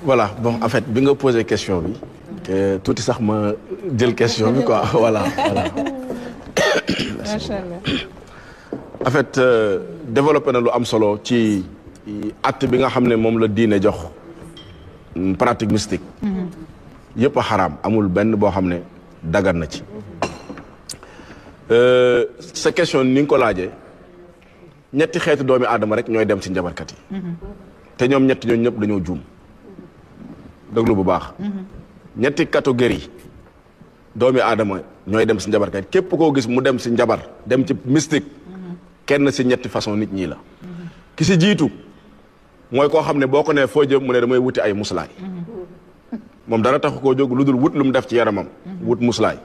Voilà, bon, en fait, bi nga posé question bi tout sax ma jël question bi quoi, voilà. Machallah. En fait, développé na lu am solo ci acte bi nga xam ne moom la diine jox pratique mystique. Yëpp a xaraam amul benn boo xam ne dagan na ci. Sa question ni nga ko laajee ñetti xeetu doomi aadama rek ñooy dem ci njabarkat yi. te ñoom ñetti ñooñu ñëpp dañoo juum. déglu bu baax. ñetti catégorie doomi aadama ñooy dem si njabarkat képp koo gis mu dem si njabar dem ci mystique. kenn si ñetti façon nit ñi la. ki si jiitu mooy koo xam ne boo ko nee foo jëm mu ne damay wuti ay muslaay. moom dara taxu koo jóg lu dul wut lu mu def ci yaramam. wut muslaay.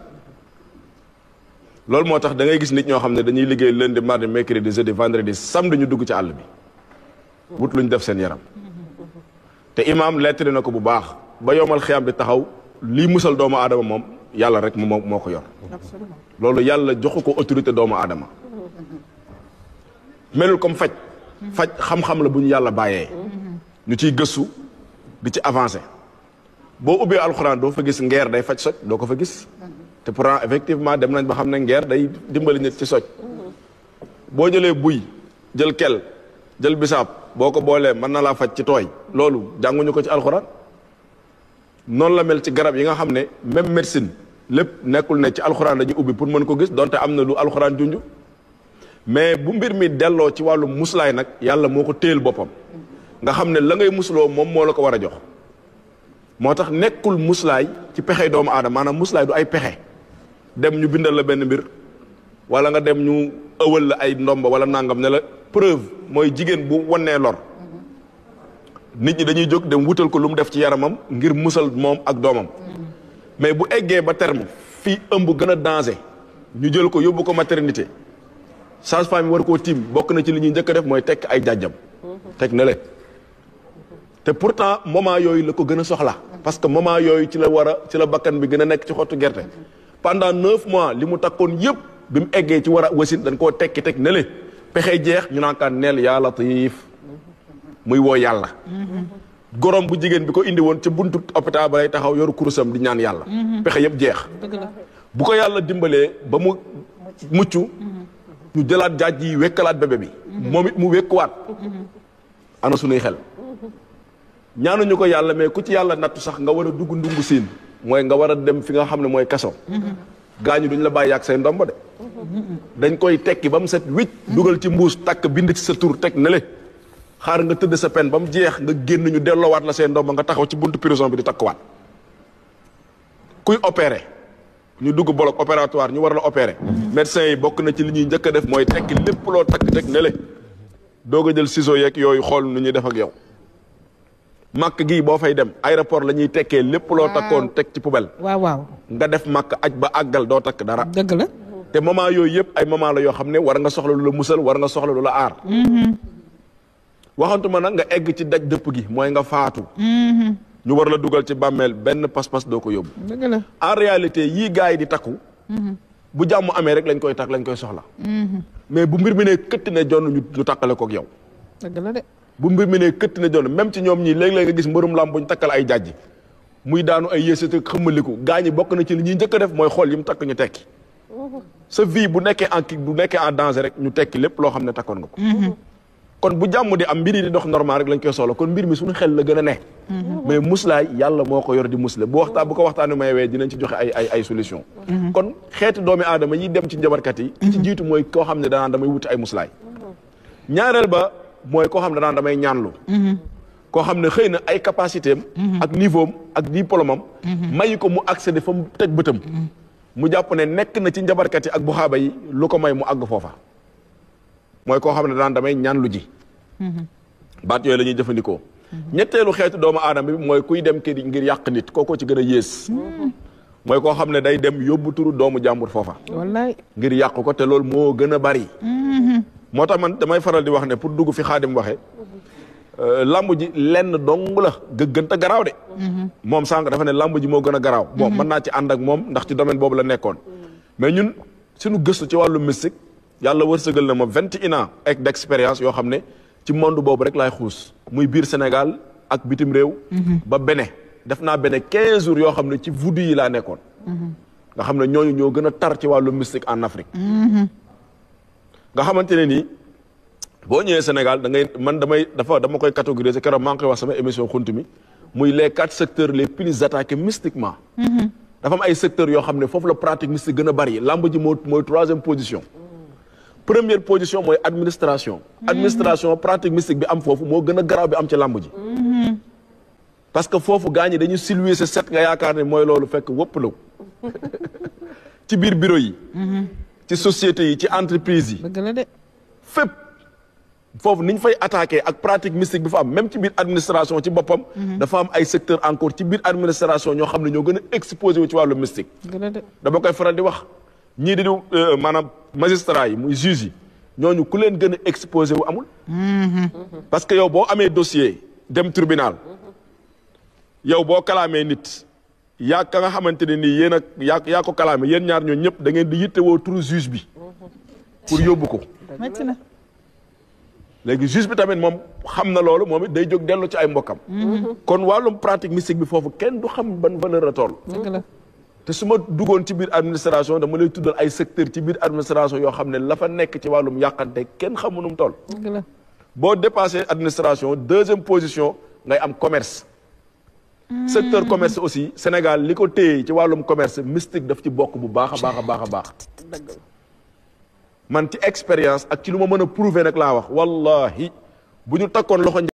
loolu moo tax da ngay gis nit ñoo xam ne dañuy liggéey lundi mardi mercredi jeudi vendredi samedi ñu dugg ci àll bi. wut lu ñu def seen yaram. te imaam lettre na ko bu baax ba yomal xiyam bi taxaw lii musal doomu aadama moom yàlla rek moo ko yor. loolu yàlla joxu ko autorité doomu aadama. melul comme faj. faj xam-xam la bu ñu yàlla bàyyee. ñu ciy gëstu di ci avancé. boo ubbee alxuraan doo fa gis ngeer day faj soj doo ko fa gis. te pourtant effectivement dem nañ ba xam ne ngeer day dimbali nit ci soj. boo jëlee buy jël kel jël bisaab boo ko boolee mën na laa faj ci tooy loolu jànguñu ko ci alxuraan. noonu la mel ci garab yi nga xam ne même médecine lépp nekkul ne ci alxuraan dañuy ubbi pour mën ko gis donte am na lu alxuraan junj. mais bu mbir mi delloo ci wàllu muslaay nag yàlla moo ko téel boppam. nga xam ne la ngay musloo moom moo la ko war a jox. moo tax nekkul muslaay ci pexe doomu aadama maanaam muslaay du ay pexe. dem ñu bindal la benn mbir wala nga dem ñu ëwal la ay ndomba wala nangam ne la preuve mooy jigéen bu wannee lor. nit ñi dañuy jóg dem wutal ko lu mu def ci yaramam ngir musal moom ak doomam. mais bu eggee ba terme fii ëmb gën a danger ñu jël ko yóbbu ko maternité. sage-femme yi war koo tiim bokk na ci li ñuy njëkk a def mooy tekk ay jàjjam. teg na le te pourtant moment yooyu la ko gën a soxla. parce que moment yooyu ci la bakkan bi gën a nekk ci xottu gerte. pendant 9 mois li mu takkoon yëpp bi mu eggee ci war a wasin dañ koo tekki teg ne le pexe jeex ñu naan kaan neel yaa latiif muy woo yàlla. gorom bu jigéen bi ko indi woon ca buntu hôpital ba lay taxaw yoru kurusam di ñaan yàlla. pexe yëpp jeex. bu ko yàlla dimbalee ba mu mucc. ñu jëlaat jaaj yi wekkalaat bébé bi. moom it mu wekkuwaat. ana sunuy xel. ñaanuñu ko yàlla mais ku ci yàlla nattu sax nga war a dugg ndungu siin mooy nga war a dem fi nga xam ne mooy kaso. gaañu duñ la bàyyi ak say ndomba de. dañ koy tekki ba mu set wicc dugal ci mbuus takk bind ci sa tur teg ne le xaar nga tëdd sa pen ba mu jeex nga génn ñu delloowaat la say ndomba nga taxaw ci buntu prison bi di takkuwaat. kuy opéré ñu dugg bloc opératoire ñu war la opéré. médecin yi bokk na ci li ñuy njëkk a def mooy tekki lépp loo takk teg ne le doog a jël ciseau yeeg yooyu xool nu ñuy def ak yow. màkk gii boo fay dem aéroport la ñuy tekkee lépp loo takkoon teg ci poubelle. waaw. nga def màkk aj ba àggal doo takk dara. dëgg la. te moment yooyu yëpp ay moment la yoo xam ne war nga soxla lu la musal war nga soxla lu la aar. waxantuma nag nga egg ci daj dëpp gi mooy nga faatu. ñu war la dugal ci bàmmeel benn pas-pas doo ko yóbbu. dëgg la. en réalité yii gars yi di takku. bu jàmm amee rek lañ koy takk lañ koy soxla. mais bu mbir mi nee këtt ne jonn ñu takkale kook yow. dëgg la de. bu mbir mi nee këtt ne jonn même ci ñoom ñii léeg-léeg nga gis mbërum lamb bu ñu takkal ay jàjji muy daanu ay yéesate xëmmaliku gaa ñi bokk na ci li ñuy njëkk a def mooy xool yi mu takk ñu tekki. sa vie bu nekkee en danger rek ñu tekki lépp loo xam ne takkoon nga ko. kon bu jàmm di am mbir yi di dox normal rek lañ koy soxla kon mbir mi suñu xel la gën a ne. mais muslaay yàlla moo ko yor di musle bu ko waxtaanee may wee dinañ ci joxe ay solution kon xeeti doomi aadama yi dem ci njabarkat yi. ci jiitu mooy koo xam ne danaan damay wuti ay muslaay. ñaareel ba mooy koo xam ne danaan damay ñaanlu. koo xam ne xëy na ay capacité am. ak niveau am ak diplôme am. mayi ko mu accéder fa mu teg bëtam. mu jàpp ne nekk na ci njabarkat yi ak bu xaaba yi lu ko may mu àgg foofa. mooy koo xam ne daan damay ñaan lu ji. baat yooyu la ñuy jëfandikoo. ñetteelu xeetu doomu aadama bi mooy kuy dem kër ngir yàq nit kookoo ci gën a yées. mooy koo xam ne day dem yóbbu turu doomu jàmbur foofa. wallaay ngir yàq ko te loolu moo gën a bari. moo tax man damay faral di wax ne pour dugg fi Xaadim waxee. lamb ji lenn dong la gën a garaaw de. moom sànq dafa ne lamb ji moo gën a garaaw. bon mën naa ci ànd ak moom ndax ci domaine boobu la nekkoon. mais ñun suñu gëstu ci wàllu mystique. yàlla wërsëgal na ma 21 ans d'expérience yoo xam ne ci monde boobu rek laay xuus muy biir Sénégal ak bitim réew. ba Bénin def naa Bénin 15 jours yoo xam ne ci voodoo yi laa nekkoon. nga xam ne ñooñu ñoo gën a tar ci wàllu mystique en Afrique. nga xamante ne nii boo ñëwee Sénégal da ngay man dama koy catégoriser keroog maa ngi koy wax sama émission xunt mi muy les 4 secteurs les plus attaqués mystiquement. dafa am ay secteurs yoo xam ne foofu la pratique mystique gën a bari lamb ji mooy 3e position. première position mooy administration. administration pratique mystique bi am foofu moo gën a garaaw bi am ci lamb ji. parce que foofu gaa ñi dañu silwee sa set nga yaakaar ne mooy loolu fekk wëpp la ci biir bureau yi. ci société yi ci entreprise yi. dëgg la de. fépp foofu ni ñu fay attaqué ak pratique mystique bi fa am même ci biir administration ci boppam. dafa am ay secteur encore ci biir administration ñoo xam ne ñoo gën a exposé wu ci wàllu mystique. dëgg la de. dama koy faral di wax ñii di maanaam magistrat yi muy juge yi ñooñu ku leen gën a exposé wu amul. parce que yow boo amee dossier dem tribunal yow boo kalaamee nit. yaa ka nga xamante ne nii yéen ak yaa ko kalaame yéen ñaar ñoo ñëpp da ngeen di yittewoo turu juge bi pour yóbbu ko. léegi juge bi tamit moom xam na loolu moom it day jóg dellu ci ay mbokkam. kon wàllum pratique mystique bi foofu kenn du xam ban valeur la toll. te su ma duggoon ci biir administration dama lay tuddal ay secteur ci biir administration yoo xam ne la fa nekk ci wàllum yàqante kenn xamu nu mu toll. boo dépassé administration 2e position ngay am commerce. secteur commerce aussi Sénégal li ko téye ci wàllum commerce mystique daf ci bokk bu baax a baax. man ci expérience ak ci lu ma mën a prouver nag laa wax wallahi bu ñu takkoon loxo